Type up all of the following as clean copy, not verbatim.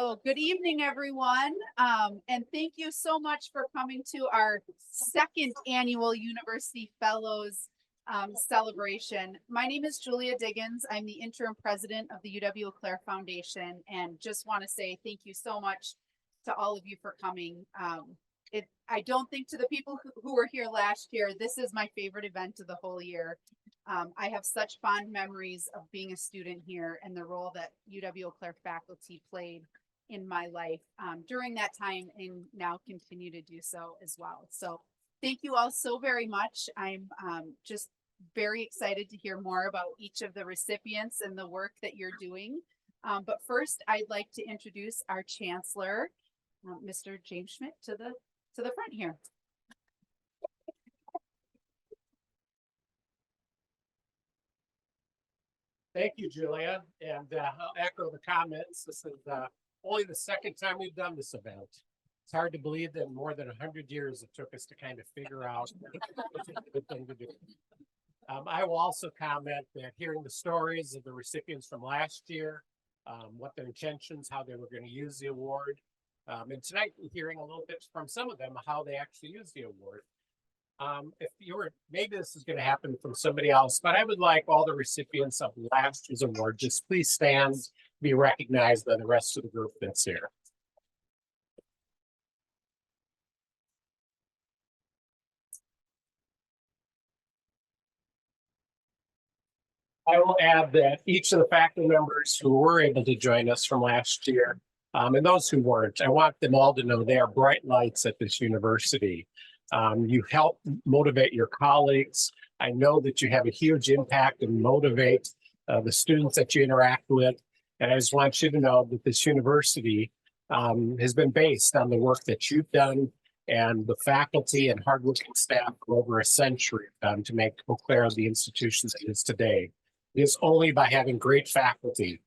So good evening, everyone. And thank you so much for coming to our second annual University Fellows celebration. My name is Julia Diggins. I'm the interim president of the UW-Eau Foundation, and just want to say thank you so much to all of you for coming. I don't think to the people who were here last year, this is my favorite event of the whole year. I have such fond memories of being a student here and the role that UW-Eau faculty played in my life during that time, and now continue to do so as well. So thank you all so very much. I'm just very excited to hear more about each of the recipients and the work that you're doing. But first, I'd like to introduce our Chancellor, Mr. James Schmidt, to the front here. Thank you, Julia, and I'll echo the comments. This is only the second time we've done this event. It's hard to believe that in more than 100 years it took us to kind of figure out what's a good thing to do. I will also comment that hearing the stories of the recipients from last year, what their intentions, how they were going to use the award, and tonight we're hearing a little bit from some of them how they actually use the award. If you were, maybe this is going to happen from somebody else, but I would like all the recipients of last year's award, just please stand, be recognized by the rest of the group that's here. I will add that each of the faculty members who were able to join us from last year, and those who weren't, I want them all to know they are bright lights at this university. You help motivate your colleagues. I know that you have a huge impact and motivate the students that you interact with. And I just want you to know that this university has been based on the work that you've done and the faculty and hardworking staff for over a century to make Eau Claire the institution that it is today. It is only by having great faculty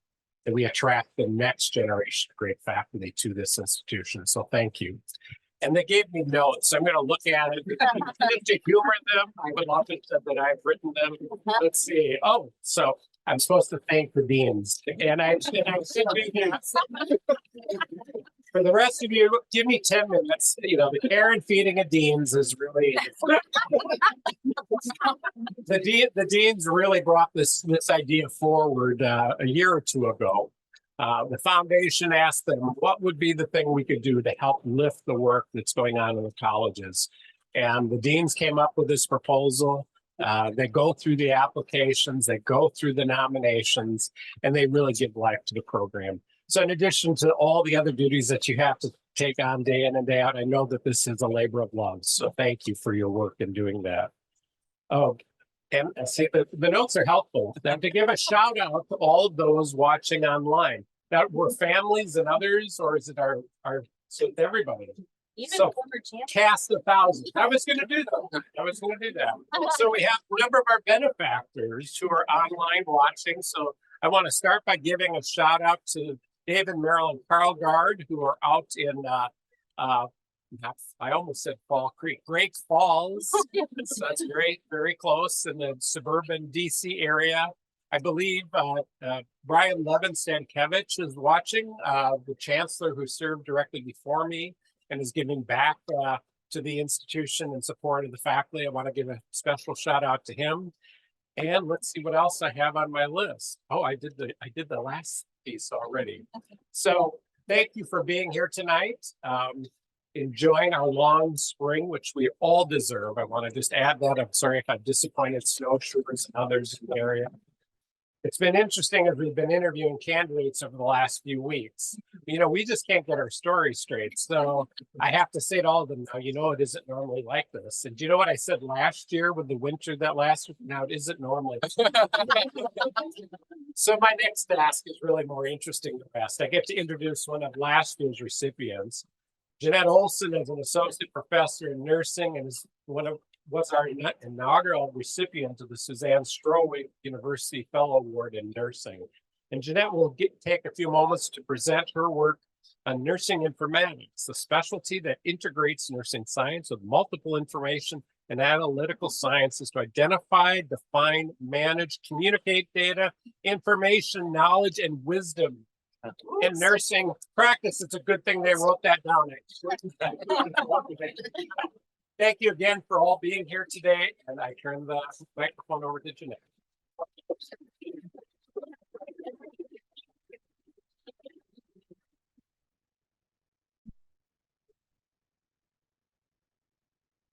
that we attract the next generation of great faculty to this institution. So thank you. And they gave me notes. I'm going to look at it to humor them. I would love it that I've written them. Let's see. Oh, so I'm supposed to thank the deans, and I should do that. For the rest of you, give me 10 minutes. You know, the care and feeding of deans is really the deans really brought this idea forward a year or two ago. The foundation asked them what would be the thing we could do to help lift the work that's going on in the colleges. And the deans came up with this proposal. They go through the applications, they go through the nominations, and they really give life to the program. So in addition to all the other duties that you have to take on day in and day out, I know that this is a labor of love. So thank you for your work in doing that. Oh, and see, the notes are helpful. Now, to give a shout out to all of those watching online. Now, were families and others, or is it our so everybody? Even so cast 1,000. I was going to do that. So we have a number of our benefactors who are online watching. So I want to start by giving a shout out to Dave and Marilyn Karlgaard, who are out in I almost said Fall Creek, Great Falls. So that's great, very close in the suburban DC area. I believe Brian Levin-Stankevich is watching, the Chancellor who served directly before me and is giving back to the institution in support of the faculty. I want to give a special shout out to him. And let's see what else I have on my list. Oh, I did the last piece already. So thank you for being here tonight. Enjoying our long spring, which we all deserve. I want to just add that. I'm sorry if I've disappointed snowshoers and others in the area. It's been interesting as we've been interviewing candidates over the last few weeks. You know, we just can't get our story straight. So I have to say to all of them now, you know, it isn't normally like this. And do you know what I said last year with the winter that lasted? Now it isn't normally. So my next task is really more interesting than the rest. I get to introduce one of last year's recipients. Jeanette Olson is an associate professor in nursing and is was our inaugural recipient of the Suzanne Strowick University Fellow Award in Nursing. And Jeanette will take a few moments to present her work on nursing informatics, a specialty that integrates nursing science with multiple information and analytical sciences to identify, define, manage, communicate data, information, knowledge, and wisdom In nursing practice, it's a good thing they wrote that down. Thank you again for all being here today, and I turn the microphone over to Jeanette.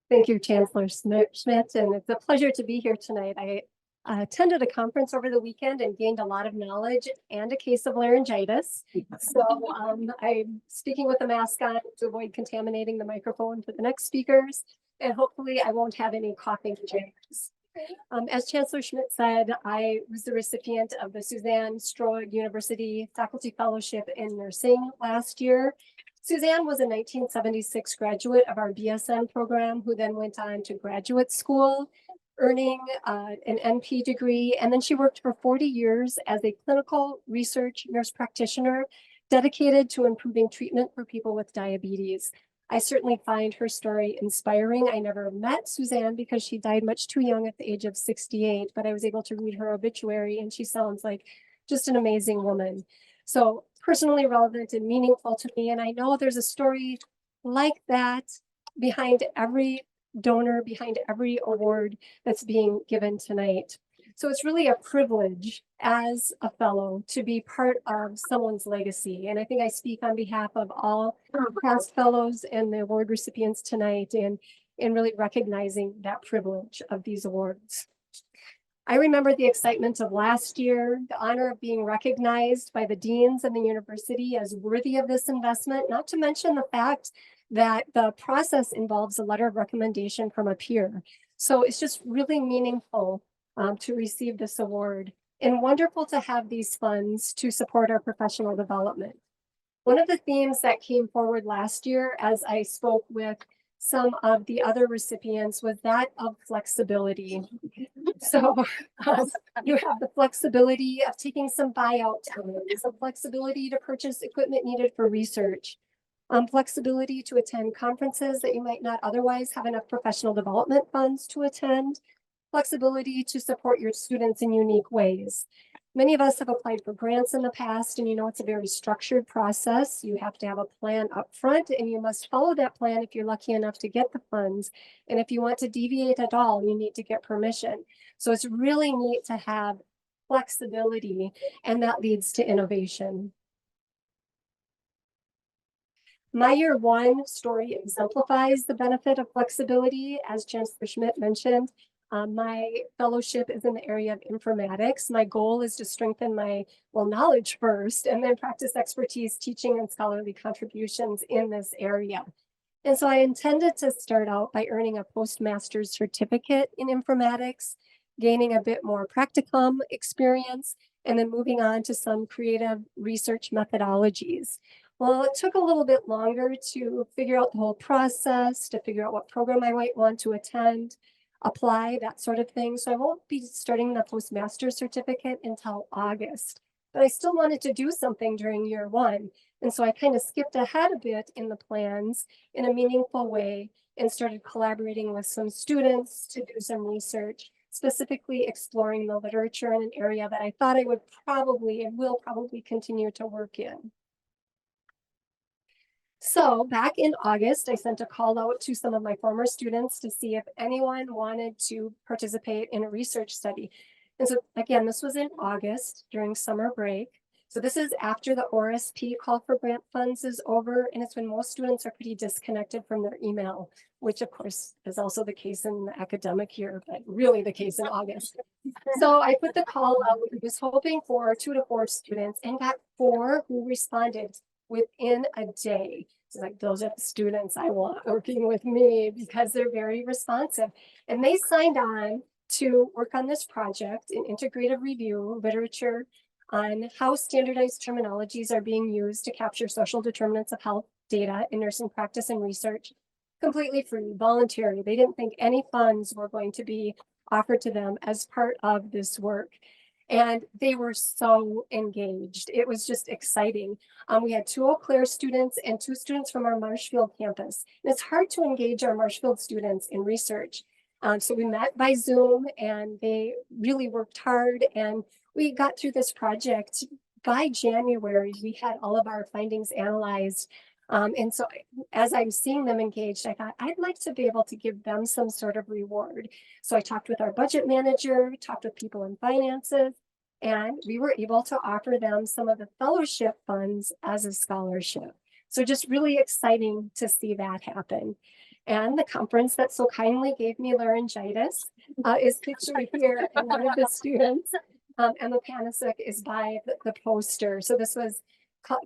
Thank you, Chancellor Schmidt, and it's a pleasure to be here tonight. I attended a conference over the weekend and gained a lot of knowledge and a case of laryngitis. So I'm speaking with a mask on to avoid contaminating the microphone for the next speakers, and hopefully I won't have any coughing jitters. As Chancellor Schmidt said, I was the recipient of the Suzanne Stroud University Faculty Fellowship in Nursing last year. Suzanne was a 1976 graduate of our BSN program who then went on to graduate school, earning an NP degree, and then she worked for 40 years as a clinical research nurse practitioner dedicated to improving treatment for people with diabetes. I certainly find her story inspiring. I never met Suzanne because she died much too young at the age of 68, but I was able to read her obituary and she sounds like just an amazing woman. So personally relevant and meaningful to me. And I know there's a story like that behind every donor, behind every award that's being given tonight. So it's really a privilege as a fellow to be part of someone's legacy. And I think I speak on behalf of all past fellows and the award recipients tonight in really recognizing that privilege of these awards. I remember the excitement of last year, the honor of being recognized by the deans and the university as worthy of this investment, not to mention the fact that the process involves a letter of recommendation from a peer. So it's just really meaningful to receive this award and wonderful to have these funds to support our professional development. One of the themes that came forward last year as I spoke with some of the other recipients was that of flexibility. So you have the flexibility of taking some buyout time, some flexibility to purchase equipment needed for research, flexibility to attend conferences that you might not otherwise have enough professional development funds to attend, flexibility to support your students in unique ways. Many of us have applied for grants in the past, and you know it's a very structured process. You have to have a plan up front, and you must follow that plan if you're lucky enough to get the funds. And if you want to deviate at all, you need to get permission. So it's really neat to have flexibility, and that leads to innovation. My year one story exemplifies the benefit of flexibility, as Chancellor Schmidt mentioned. My fellowship is in the area of informatics. My goal is to strengthen my knowledge first and then practice expertise, teaching, and scholarly contributions in this area. And so I intended to start out by earning a postmaster's certificate in informatics, gaining a bit more practicum experience, and then moving on to some creative research methodologies. Well, it took a little bit longer to figure out the whole process, to figure out what program I might want to attend, apply, that sort of thing. So I won't be starting the postmaster's certificate until August, but I still wanted to do something during year one. And so I kind of skipped ahead a bit in the plans in a meaningful way and started collaborating with some students to do some research, specifically exploring the literature in an area that I thought I would probably and will probably continue to work in. So back in August, I sent a call out to some of my former students to see if anyone wanted to participate in a research study. And so again, this was in August during summer break. So this is after the ORSP call for grant funds is over, and it's when most students are pretty disconnected from their email, which of course is also the case in the academic year, but really the case in August. So I put the call out, was hoping for 2 to 4 students and got 4 who responded within a day. So like, those are the students I want working with me because they're very responsive. And they signed on to work on this project in integrative review literature on how standardized terminologies are being used to capture social determinants of health data in nursing practice and research, completely free, voluntary. They didn't think any funds were going to be offered to them as part of this work. And they were so engaged. It was just exciting. We had 2 Eau Claire students and 2 students from our Marshfield campus. And it's hard to engage our Marshfield students in research. So we met by Zoom and they really worked hard, and we got through this project by January, we had all of our findings analyzed. And so as I'm seeing them engaged, I thought I'd like to be able to give them some sort of reward. So I talked with our budget manager, talked with people in finances, and we were able to offer them some of the fellowship funds as a scholarship. So just really exciting to see that happen. And the conference that so kindly gave me laryngitis is pictured here, and one of the students, Emma Panasek, is by the poster. So this was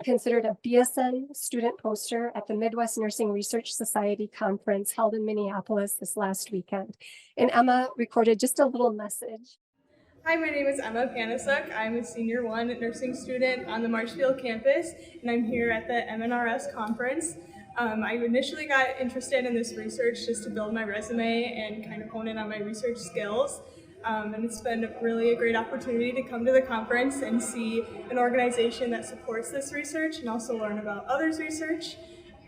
considered a BSN student poster at the Midwest Nursing Research Society conference held in Minneapolis this last weekend. And Emma recorded just a little message. Hi, my name is Emma Panasek. I'm a senior 1 nursing student on the Marshfield campus, and I'm here at the MNRS conference. I initially got interested in this research just to build my resume and kind of hone in on my research skills. And it's been really a great opportunity to come to the conference and see an organization that supports this research and also learn about others' research.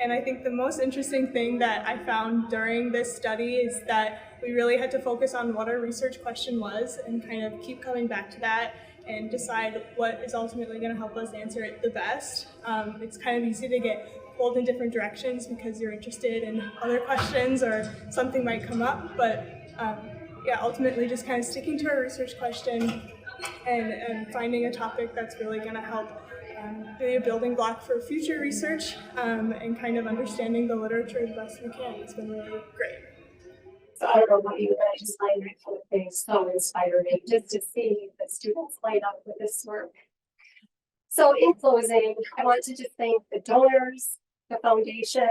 And I think the most interesting thing that I found during this study is that we really had to focus on what our research question was and kind of keep coming back to that and decide what is ultimately going to help us answer it the best. It's kind of easy to get pulled in different directions because you're interested in other questions or something might come up, but yeah, ultimately just kind of sticking to our research question and finding a topic that's really going to help be a building block for future research and kind of understanding the literature the best we can. It's been really great. So I don't know what you guys find that kind of thing so inspiring, just to see the students light up with this work. So in closing, I want to just thank the donors, the foundation,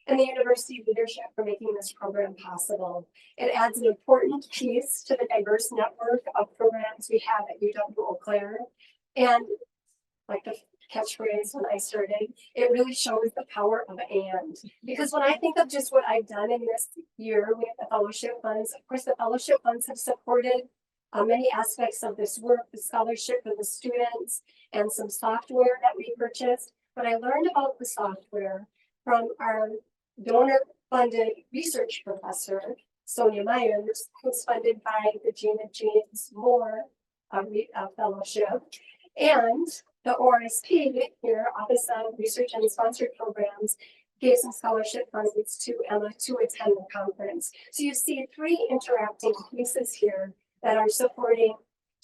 and the university leadership for making this program possible. It adds an important piece to the diverse network of programs we have at UW-Eau. And like the catchphrase when I started, it really shows the power of and. Because when I think of just what I've done in this year with the fellowship funds, of course, the fellowship funds have supported many aspects of this work, the scholarship for the students, and some software that we purchased. But I learned about the software from our donor-funded research professor, Sonia Myers, who's funded by the Gina James Moore Fellowship, and the ORSP here, Office of Research and Sponsored Programs, gave some scholarship funds to Emma to attend the conference. So you see 3 interacting pieces here that are supporting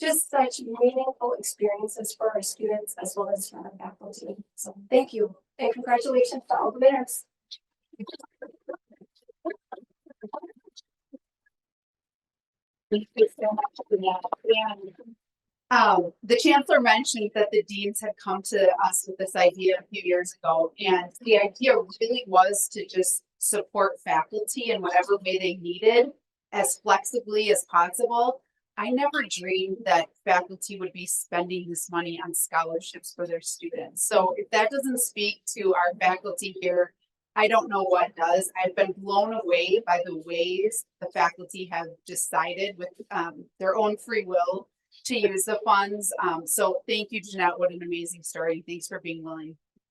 just such meaningful experiences for our students as well as for our faculty. So thank you, and congratulations to all the winners. Thank you so much for that. The chancellor mentioned that the deans had come to us with this idea a few years ago, and the idea really was to just support faculty in whatever way they needed as flexibly as possible. I never dreamed that faculty would be spending this money on scholarships for their students. So if that doesn't speak to our faculty here, I don't know what does. I've been blown away by the ways the faculty have decided with their own free will to use the funds. So thank you, Jeanette. What an amazing story. Thanks for being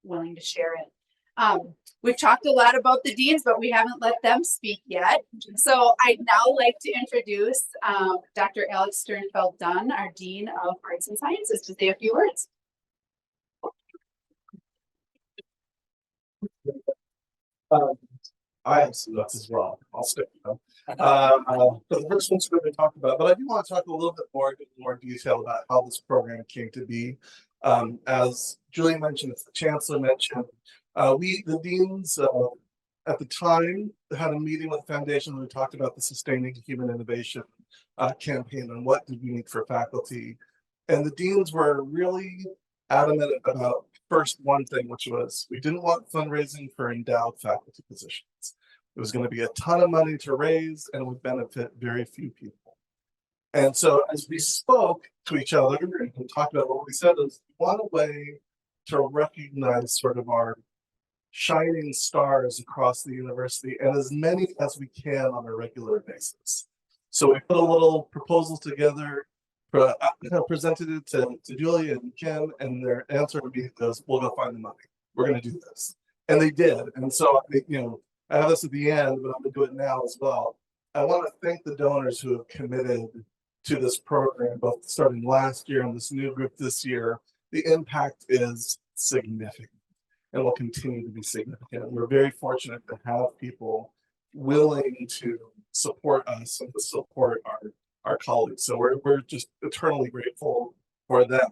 willing to share it. We've talked a lot about the deans, but we haven't let them speak yet. So I'd now like to introduce Dr. Alex Sternfeld-Dunn, our Dean of Arts and Sciences, to say a few words. I have some notes as well. I'll stick with them. The first one's going to talk about, but I do want to talk a little bit more detail about how this program came to be. As Julie mentioned, as the Chancellor mentioned, we, the deans, at the time, had a meeting with the foundation and we talked about the Sustaining Human Innovation campaign and what did we need for faculty. And the deans were really adamant about first one thing, which was we didn't want fundraising for endowed faculty positions. It was going to be a ton of money to raise and it would benefit very few people. And so as we spoke to each other and talked about what we said is we want a way to recognize sort of our shining stars across the university and as many as we can on a regular basis. So we put a little proposal together, presented it to Julie and Kim, and their answer would be, we'll go find the money. We're going to do this. And they did. And so, I have this at the end, but I'm going to do it now as well. I want to thank the donors who have committed to this program, both starting last year and this new group this year. the impact is significant and will continue to be significant. We're very fortunate to have people willing to support us and to support our colleagues. So we're just eternally grateful for them.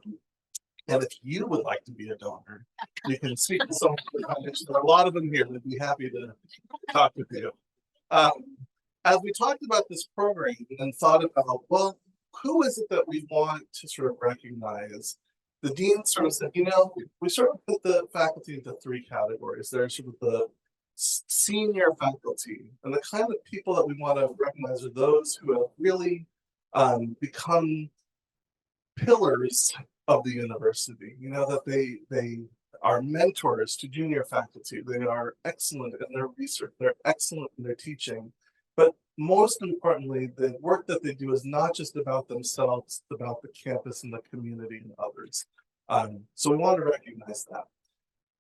And if you would like to be a donor, you can speak to someone. There are a lot of them here. They'd be happy to talk with you. As we talked about this program and thought about, well, who is it that we want to sort of recognize? The dean sort of said, you know, we sort of put the faculty into three categories. There's sort of the senior faculty, and the kind of people that we want to recognize are those who have really become pillars of the university. You know, that they are mentors to junior faculty. They are excellent in their research. They're excellent in their teaching. But most importantly, the work that they do is not just about themselves, it's about the campus and the community and others. So we want to recognize that.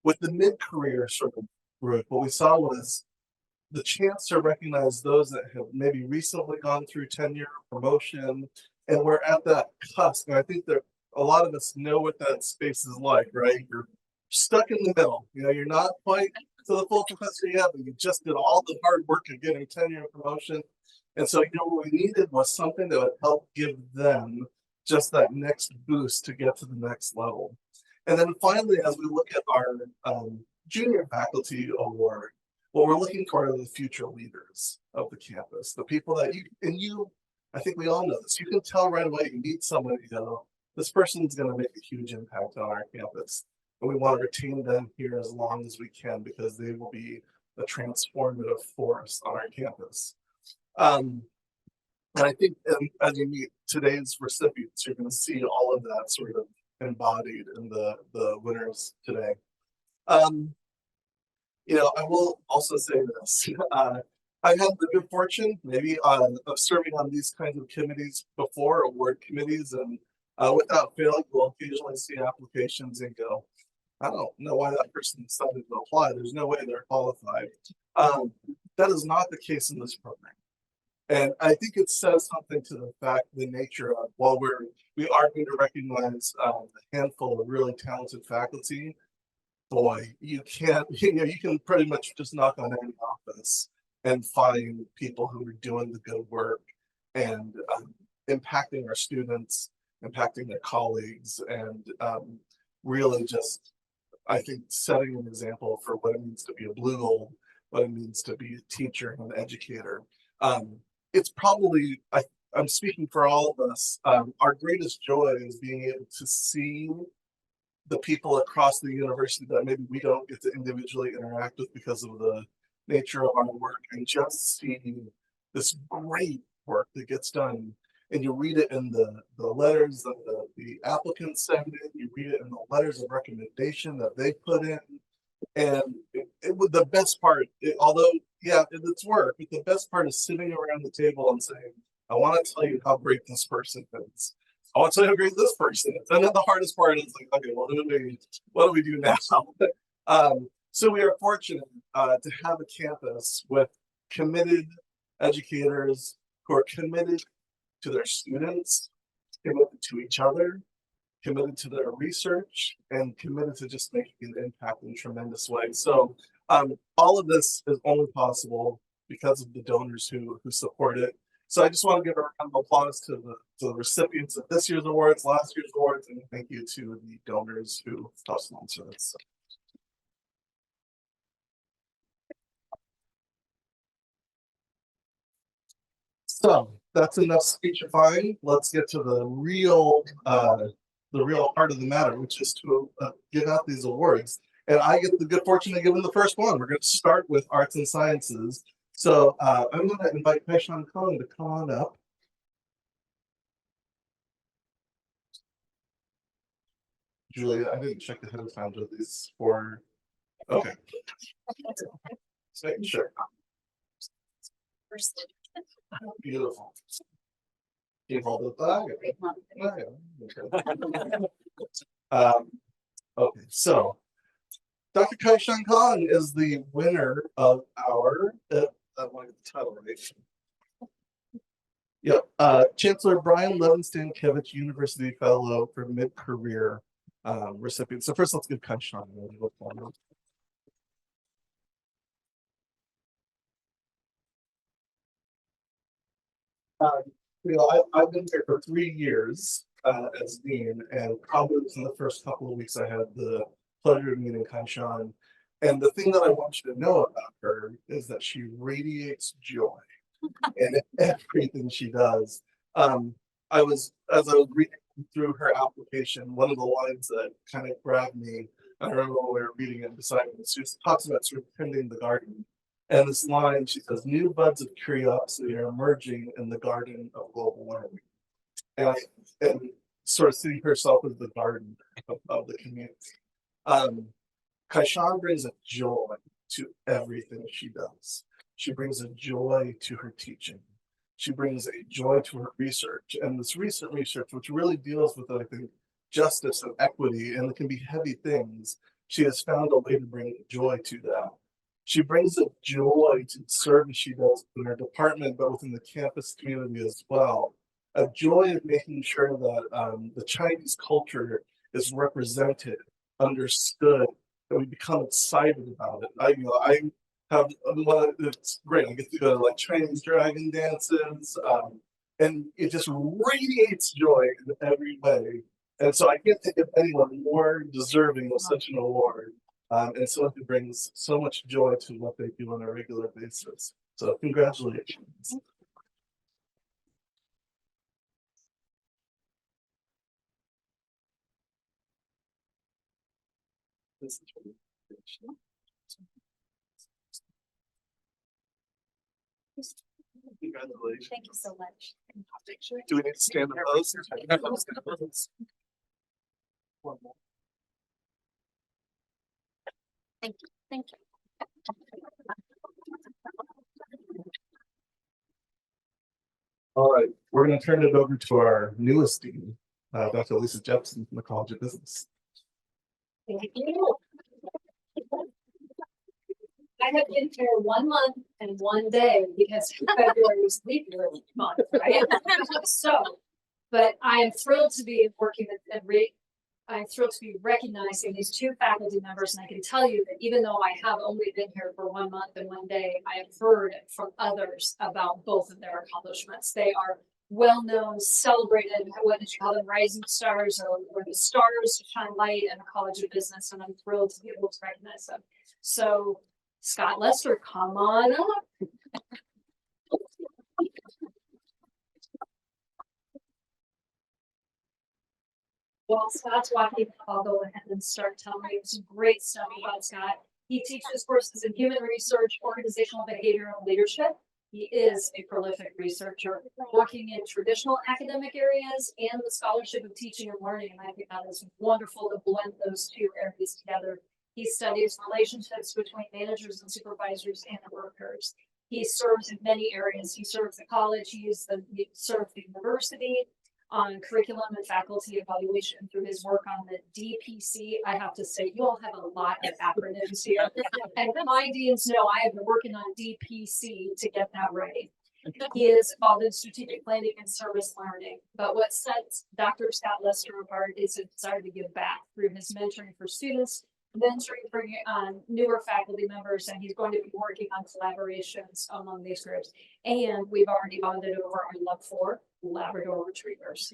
With the mid-career sort of group, what we saw was the chance to recognize those that have maybe recently gone through tenure, promotion, and we're at that cusp. And I think that a lot of us know what that space is like, right? You're stuck in the middle. You know, you're not quite to the full professor yet, but you just did all the hard work of getting tenure and promotion. And so, you know, what we needed was something that would help give them just that next boost to get to the next level. And then finally, as we look at our junior faculty award, what we're looking for are the future leaders of the campus, the people that I think we all know this. You can tell right away, you meet someone, you go, this person's going to make a huge impact on our campus. And we want to retain them here as long as we can because they will be a transformative force on our campus. And I think as you meet today's recipients, you're going to see all of that sort of embodied in the winners today. You know, I will also say this. I had the good fortune, maybe, of serving on these kinds of committees before, award committees, and without fail, you'll occasionally see applications and go, I don't know why that person decided to apply. There's no way they're qualified. That is not the case in this program. And I think it says something to the fact, the nature of, while we are going to recognize a handful of really talented faculty, boy, you can't, you know, you can pretty much just knock on any office and find people who are doing the good work and impacting our students, impacting their colleagues, and really just, I think, setting an example for what it means to be a Blue Gold, what it means to be a teacher and an educator. It's probably, I'm speaking for all of us, our greatest joy is being able to see the people across the university that maybe we don't get to individually interact with because of the nature of our work, and just seeing this great work that gets done. And you read it in the letters that the applicants send in, you read it in the letters of recommendation that they put in. And it was the best part, although, yeah, it's work, but the best part is sitting around the table and saying, I want to tell you how great this person is. I want to tell you how great this person is. And then the hardest part is like, okay, well, what do we do now? So we are fortunate to have a campus with committed educators who are committed to their students, committed to each other, committed to their research, and committed to just making an impact in a tremendous way. So all of this is only possible because of the donors who support it. So I just want to give a round of applause to the recipients of this year's awards, last year's awards, and thank you to the donors who helped sponsor this. So that's enough speechifying. Let's get to the real heart of the matter, which is to give out these awards. And I get the good fortune of giving the first one. We're going to start with arts and sciences. So I'm going to invite Kaishan to come on up. Julia, I didn't check ahead of time with these for. Okay. Just making sure. Beautiful. You hold it okay, so Dr. Kaishan Khan is the winner of our I want to get the title right. Yep, Chancellor Brian Levin-Stankevich University Fellow for Mid-Career recipients. So first, let's give Kaishan a little applause. I've been here for 3 years as dean, and probably within the first couple of weeks, I had the pleasure of meeting Kaishan. And the thing that I want you to know about her is that she radiates joy in everything she does. As I was reading through her application, one of the lines that kind of grabbed me, I remember when we were reading it beside me, she talks about sort of tending the garden. And this line, she says, new buds of curiosity are emerging in the garden of global learning. And sort of seeing herself as the garden of the community. Kaishan brings a joy to everything she does. She brings a joy to her teaching. She brings a joy to her research. And this recent research, which really deals with, I think, justice and equity, and it can be heavy things, she has found a way to bring joy to that. She brings a joy to the service she does in her department, but within the campus community as well. A joy of making sure that the Chinese culture is represented, understood, that we become excited about it. I have it's great. I get to go to like Chinese dragon dances, and it just radiates joy in every way. And so I can't think of anyone more deserving of such an award. And so it brings so much joy to what they do on a regular basis. So congratulations. Congratulations. Thank you so much. Do we need to stand up those? Thank you. Thank you. All right, we're going to turn it over to our newest dean, Dr. Lisa Jepson from the College of Business. Thank you. I have been here 1 month and 1 day because February was leap year month, right? So, but I am thrilled to be working with I'm thrilled to be recognizing these 2 faculty members, and I can tell you that even though I have only been here for 1 month and 1 day, I have heard from others about both of their accomplishments. They are well-known, celebrated, what did you call them, rising stars, or the stars to shine light in the College of Business, and I'm thrilled to be able to recognize them. So, Scott Lester, come on up. While Scott's walking, I'll go ahead and start telling you some great stuff about Scott. He teaches courses in human research, organizational behavior, and leadership. He is a prolific researcher, working in traditional academic areas and the scholarship of teaching and learning. And I think that is wonderful to blend those 2 areas together. He studies relationships between managers and supervisors and workers. He serves in many areas. He serves the college, he serves the university on curriculum and faculty evaluation through his work on the DPC. I have to say, you all have a lot of acronyms here. And my deans know I have been working on DPC to get that right. He is involved in strategic planning and service learning. But what sets Dr. Scott Lester apart is his desire to give back through his mentoring for students, mentoring for newer faculty members, and he's going to be working on collaborations among these groups. And we've already bonded over our love for Labrador Retrievers.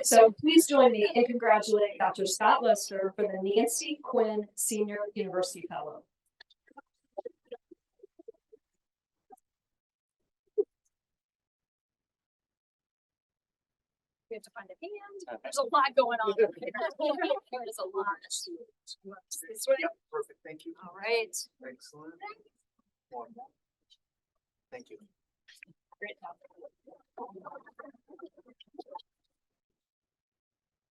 So please join me in congratulating Dr. Scott Lester for the Nancy Quinn Senior University Fellow. We have to find a hand. There's a lot going on. There is a lot. This way. Perfect. Thank you. All right. Excellent. Thank you. Great job.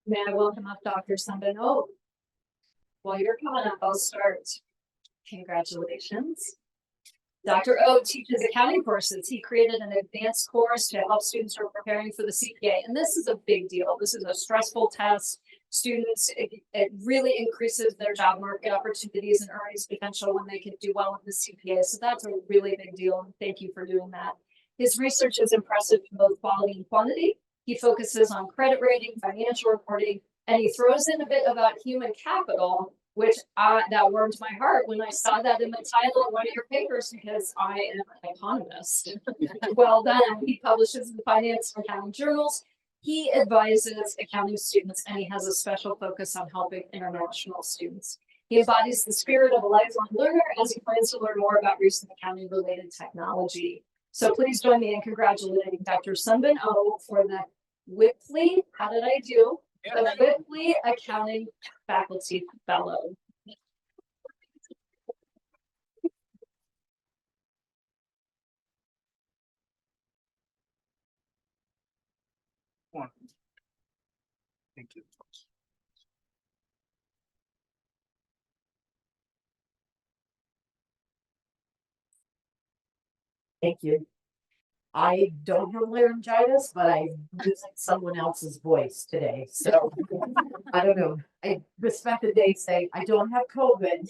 May I welcome up Dr. Seungbin? Oh, while you're coming up, I'll start. Congratulations. Dr. O teaches accounting courses. He created an advanced course to help students who are preparing for the CPA. And this is a big deal. This is a stressful test. Students, it really increases their job market opportunities and earnings potential when they can do well in the CPA. So that's a really big deal. And thank you for doing that. His research is impressive in both quality and quantity. He focuses on credit rating, financial reporting, And he throws in a bit about human capital, which that warmed my heart when I saw that in the title of one of your papers, because I am an economist. Well done. He publishes in finance and accounting journals. He advises accounting students, and he has a special focus on helping international students. He embodies the spirit of a lifelong learner as he plans to learn more about recent accounting related technology. So please join me in congratulating Dr. Seungbin for the Wipfli, how did I do? The Wipfli Accounting Faculty Fellow. Thank you. Thank you. I don't have laryngitis, but I'm using someone else's voice today, so I don't know. I respect that they say I don't have COVID,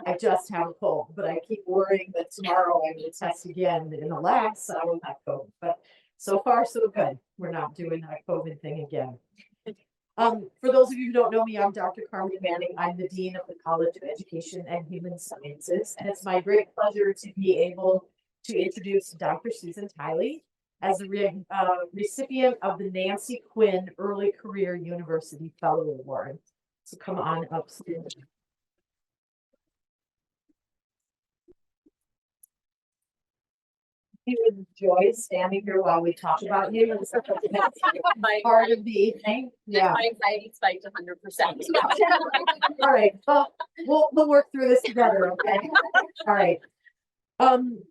I just have a cold, but I keep worrying that tomorrow I will test again and alas, I don't have COVID, but so far so good. We're not doing that COVID thing again. For those of you who don't know me, I'm Dr. Carmen Manning. I'm the Dean of the College of Education and Human Sciences, and it's my great pleasure to be able to introduce Dr. Susan Tily as the recipient of the Nancy Quinn Early Career University Fellow Award. So come on up, Susan. He would enjoy standing here while we talk about you. And stuff like that. Part of the evening. Yeah. My anxiety spiked 100%. All right. Well, we'll work through this together. Okay. All right.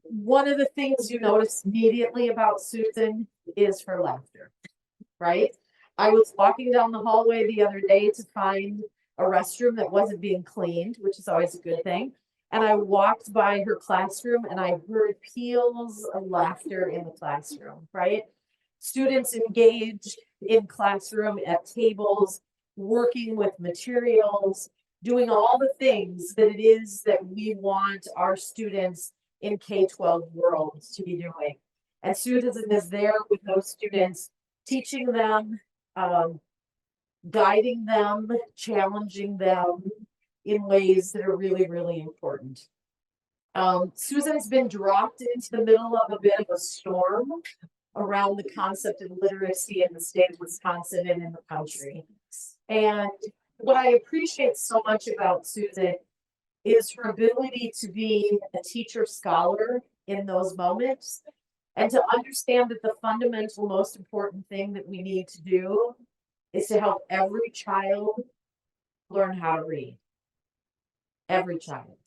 One of the things you notice immediately about Susan is her laughter, right? I was walking down the hallway the other day to find a restroom that wasn't being cleaned, which is always a good thing. And I walked by her classroom and I heard peals of laughter in the classroom, right? Students engaged in classroom at tables, working with materials, doing all the things that it is that we want our students in K-12 world to be doing. And Susan is there with those students, teaching them, guiding them, challenging them in ways that are really, really important. Susan's been dropped into the middle of a bit of a storm around the concept of literacy in the state of Wisconsin and in the country. And what I appreciate so much about Susan is her ability to be a teacher scholar in those moments and to understand that the fundamental most important thing that we need to do is to help every child learn how to read. Every child.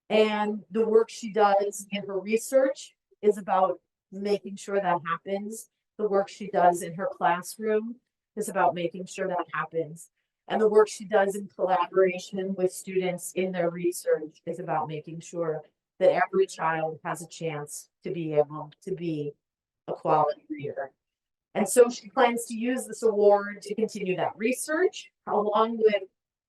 And the work she does in her research is about making sure that happens. The work she does in her classroom is about making sure that happens. And the work she does in collaboration with students in their research is about making sure that every child has a chance to be able to be a quality reader. And so she plans to use this award to continue that research, along with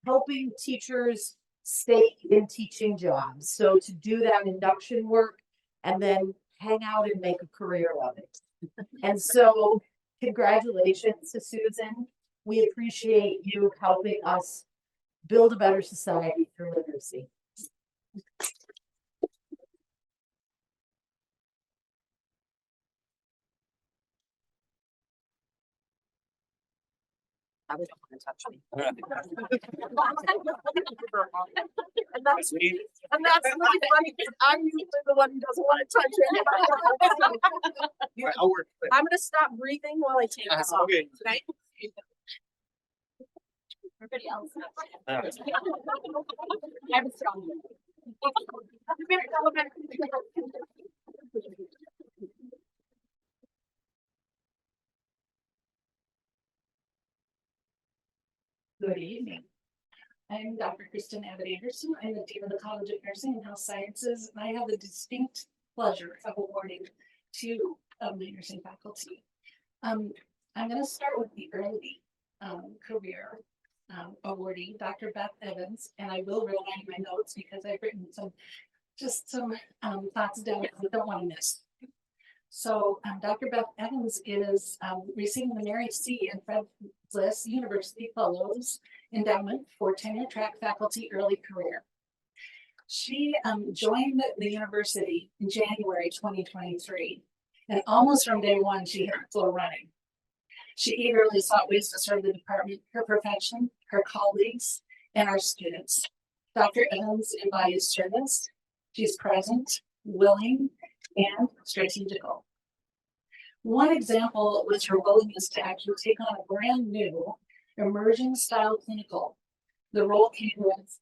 helping teachers stay in teaching jobs. So to do that induction work and then hang out and make a career of it. And so congratulations to Susan. We appreciate you helping us build a better society through literacy. I don't want to touch me. And that's really funny because I'm usually the one who doesn't want to touch it. I'll work. I'm gonna stop breathing while I take this off. Okay. Okay? Everybody else. I have a strong. Good evening. I'm Dr. Kristen Abbott Anderson. I'm the Dean of the College of Nursing and Health Sciences, and I have the distinct pleasure of awarding two of my nursing faculty. I'm going to start with the early career awardee, Dr. Beth Evans, and I will rely on my notes because I've written some thoughts down that I don't want to miss. So Dr. Beth Evans is receiving the Mary C. and Fred Bliss University Fellows Endowment for Tenure Track Faculty Early Career. She joined the university in January 2023, and almost from day one, she hit the floor running. She eagerly sought ways to serve the department, her profession, her colleagues, and our students. Dr. Evans embodies service. She's present, willing, and strategical. One example was her willingness to actually take on a brand new emerging style clinical. The role came with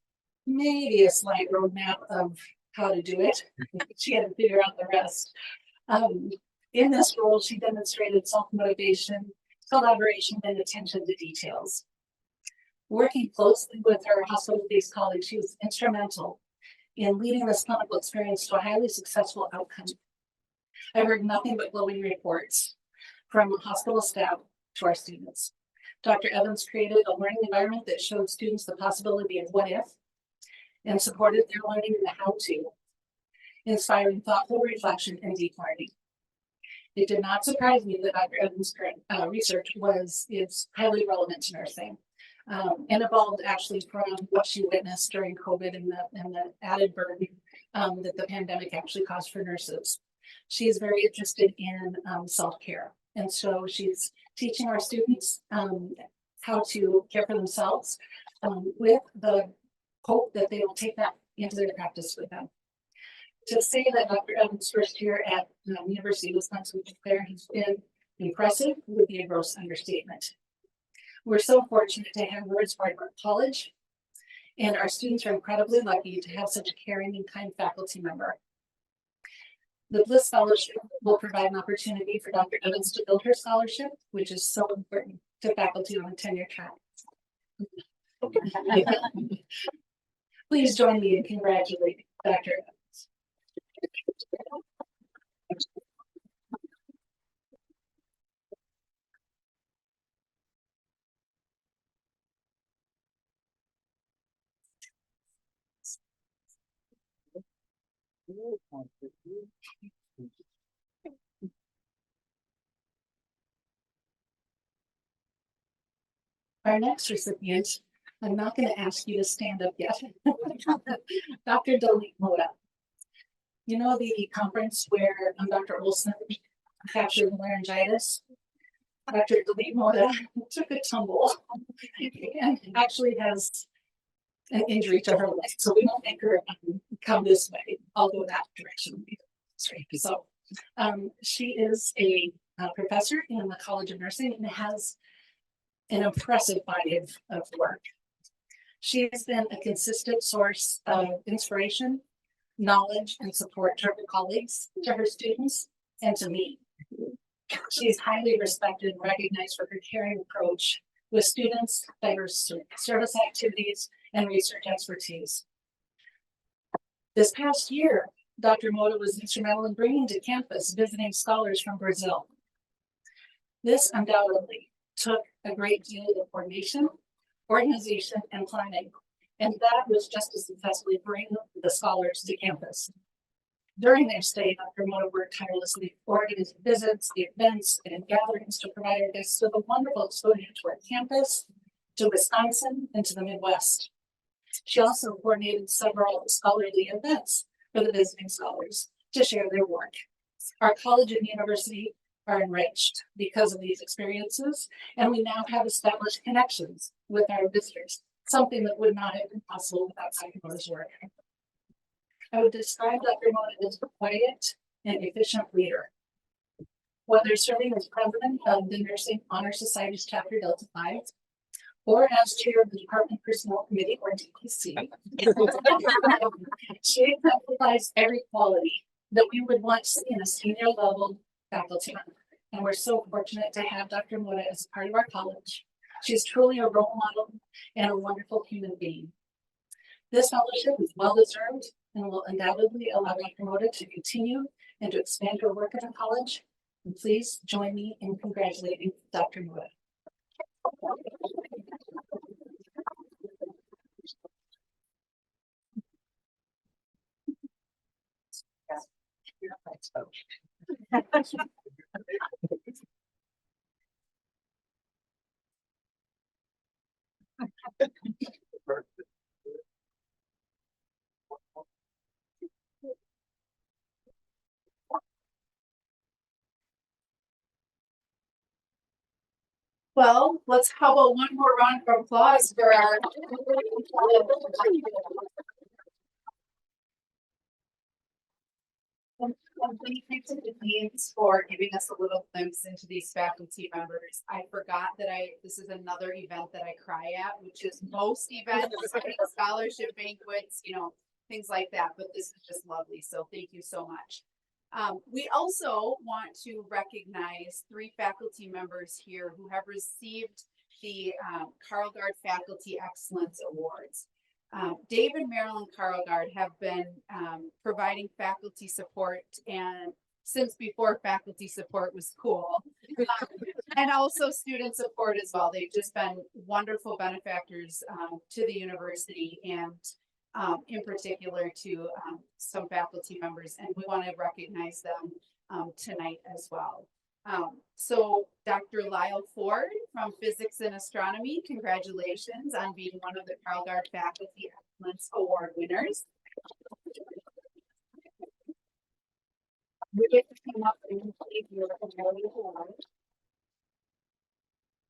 maybe a slight roadmap of how to do it. She had to figure out the rest. In this role, she demonstrated self-motivation, collaboration, and attention to details. Working closely with her hospital-based colleagues, she was instrumental in leading this clinical experience to a highly successful outcome. I heard nothing but glowing reports from hospital staff to our students. Dr. Evans created a learning environment that showed students the possibility of what if and supported their learning in the how to, inspiring thoughtful reflection and deep learning. It did not surprise me that Dr. Evans' current research is highly relevant to nursing. And evolved actually from what she witnessed during COVID and the added burden that the pandemic actually caused for nurses. She is very interested in self-care. And so she's teaching our students how to care for themselves with the hope that they will take that into their practice with them. To say that Dr. Evans' first year at University of Wisconsin-Clare has been impressive would be a gross understatement. We're so fortunate to have her as part of our college, and our students are incredibly lucky to have such a caring and kind faculty member. The Bliss Fellowship will provide an opportunity for Dr. Evans to build her scholarship, which is so important to faculty on the tenure track. Please join me in congratulating Dr. Evans. Our next recipient, I'm not going to ask you to stand up yet. Dr. Dalete Mota. You know the conference where Dr. Olson captured laryngitis? Dr. Dalete Mota took a tumble and actually has an injury to her leg. So we don't make her come this way. I'll go that direction. So she is a professor in the College of Nursing and has an impressive body of work. She has been a consistent source of inspiration, knowledge, and support to her colleagues, to her students, and to me. She is highly respected and recognized for her caring approach with students, diverse service activities, and research expertise. This past year, Dr. Mota was instrumental in bringing to campus visiting scholars from Brazil. This undoubtedly took a great deal of coordination, organization, and planning, and that was just to successfully bring the scholars to campus. During their stay, Dr. Mota worked tirelessly to organize visits, events, and gatherings to provide our guests with a wonderful exposure to our campus, to Wisconsin, and to the Midwest. She also coordinated several scholarly events for the visiting scholars to share their work. Our college and university are enriched because of these experiences, and we now have established connections with our visitors, something that would not have been possible without Dr. Mota's work. I would describe Dr. Mota as a quiet and efficient leader. Whether serving as president of the Nursing Honor Society's Chapter Delta Phi, or as chair of the Department Personnel Committee, or DPC, she exemplifies every quality that we would want to see in a senior level faculty member. And we're so fortunate to have Dr. Mota as a part of our college. She's truly a role model and a wonderful human being. This fellowship is well-deserved and will undoubtedly allow Dr. Mota to continue and to expand her work at the college. And please join me in congratulating Dr. Mota. Well, how about one more round of applause for our. Thank you to the deans for giving us a little glimpse into these faculty members. I forgot that this is another event that I cry at, which is most events, scholarship banquets, things like that, but this is just lovely. So thank you so much. We also want to recognize 3 faculty members here who have received the Karlgaard Faculty Excellence Awards. Dave and Marilyn Karlgaard have been providing faculty support and since before faculty support was cool, and also student support as well. They've just been wonderful benefactors to the university and in particular to some faculty members, and we want to recognize them tonight as well. So Dr. Lyle Ford from Physics and Astronomy, congratulations on being one of the Karlgaard Faculty Excellence Award winners.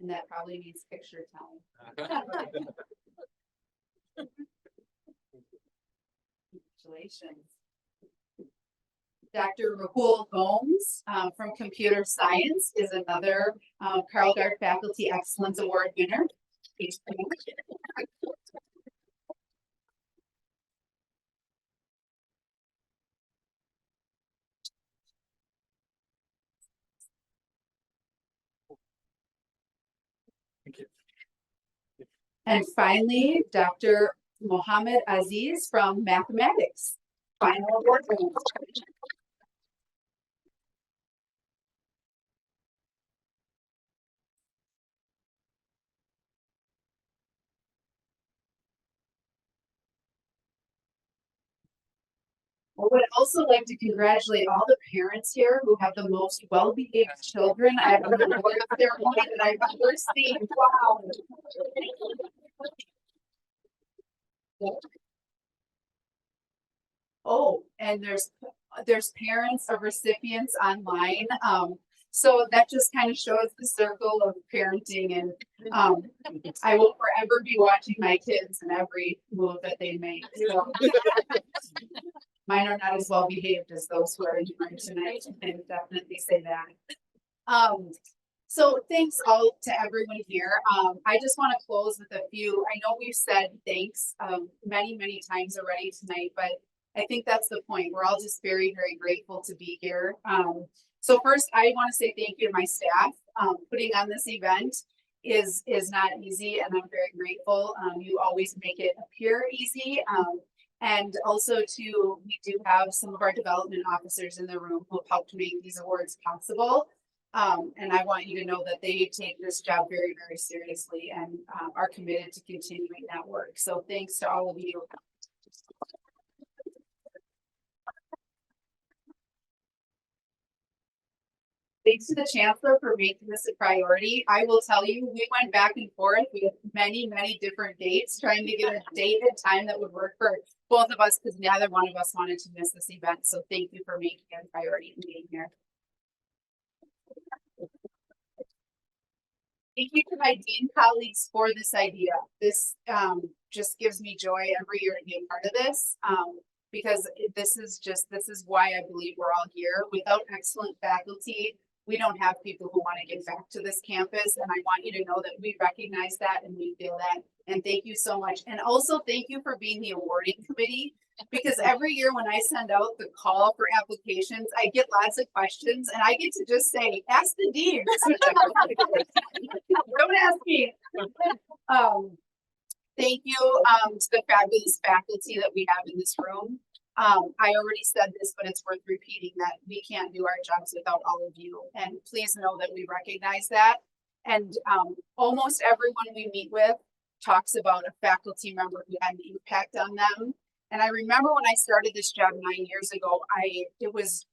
And that probably needs picture time. Congratulations. Dr. Rahul Gomes from Computer Science is another Karlgaard Faculty Excellence Award winner. Thank you. And finally, Dr. Mohammed Aziz from Mathematics. Final award winner. I would also like to congratulate all the parents here who have the most well-behaved children I've ever that I've ever seen. Wow. Oh, and there's parents of recipients online. So that just kind of shows the circle of parenting, and I will forever be watching my kids and every move that they make. So. Mine are not as well behaved as those who are in here tonight. I can definitely say that. So thanks all to everyone here. I just want to close with a few. I know we've said thanks many times already tonight, but I think that's the point. We're all just very grateful to be here. So first, I want to say thank you to my staff. Putting on this event is not easy, and I'm very grateful. You always make it appear easy. And also we do have some of our development officers in the room who have helped make these awards possible. And I want you to know that they take this job very seriously and are committed to continuing that work. So thanks to all of you. Thanks to the Chancellor for making this a priority. I will tell you, we went back and forth with many different dates, trying to get a date and time that would work for both of us, because neither one of us wanted to miss this event. So thank you for making it a priority and being here. Thank you to my dean colleagues for this idea. This just gives me joy every year to be a part of this, because this is why I believe we're all here. Without excellent faculty, we don't have people who want to get back to this campus, and I want you to know that we recognize that and we feel that. And thank you so much. And also thank you for being the awarding committee, because every year when I send out the call for applications, I get lots of questions and I get to just say, ask the dean. Don't ask me. Thank you to the fabulous faculty that we have in this room. I already said this, but it's worth repeating that we can't do our jobs without all of you. And please know that we recognize that. And almost everyone we meet with talks about a faculty member who had an impact on them. And I remember when I started this job 9 years ago, it was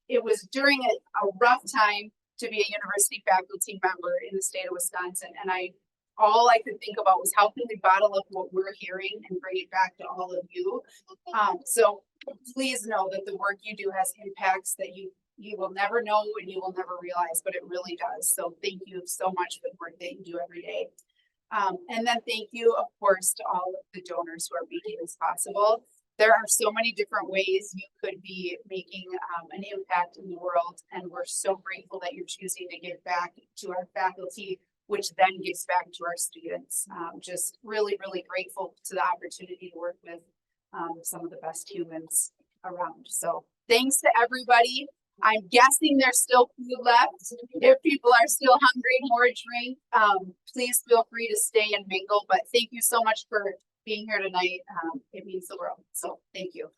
during a rough time to be a university faculty member in the state of Wisconsin. And all I could think about was how can we bottle up what we're hearing and bring it back to all of you. So please know that the work you do has impacts that you will never know and you will never realize, but it really does. So thank you so much for the work that you do every day. And then thank you, of course, to all of the donors who are making this possible. There are so many different ways you could be making an impact in the world, and we're so grateful that you're choosing to give back to our faculty, which then gives back to our students. Just really, really grateful to the opportunity to work with some of the best humans around. So thanks to everybody. I'm guessing there's still food left. If people are still hungry, more drink, please feel free to stay and mingle. But thank you so much for being here tonight. It means the world. So thank you.